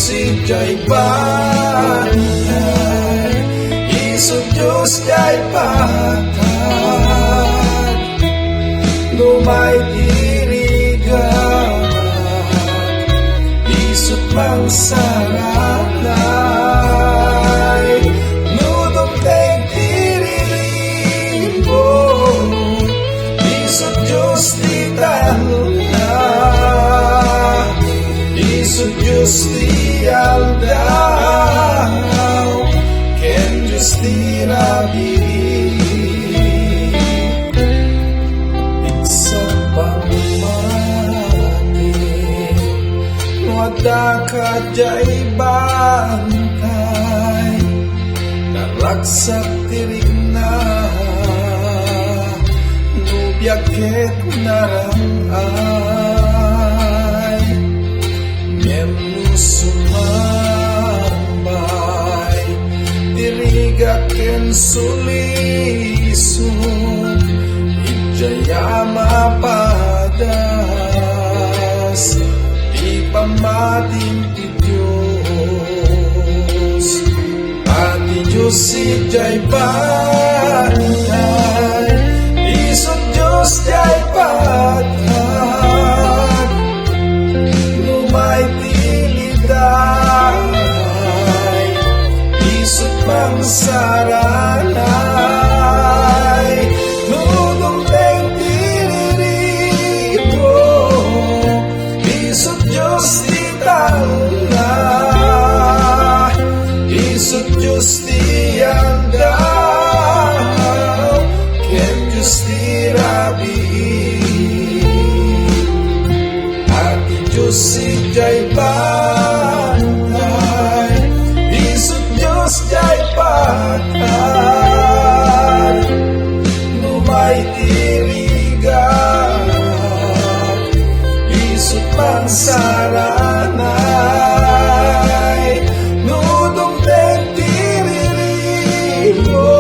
jay banay, isog Diyos jay patag, lumay dirigan, isog mangsaranay, nudong tay dirilimbo, isog Diyos di taluna, isog Diyos di aldaw, ken Diyos di rabiri, iksa pangmati, wada ka jay bantay, naragsak tirig na, nubyak ket narangay, miyem sumambay, dirigat ken sulisong, ijaya mapadas, di pamating ti Diyos, ati Diyos ijay banay, isog Diyos jay patag, lumay isog mangsaranay, nudong teng diriribo, isog Diyos di taluna, isog Diyos di aldaw, ken Diyos di rabiri, ati Diyos ijay banay, isog Diyos jay patag, lumay dirigan, isog mangsaranay, nudong teng diriribo,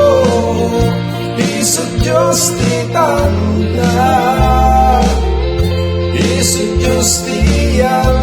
isog Diyos di taluna, isog Diyos di aldaw,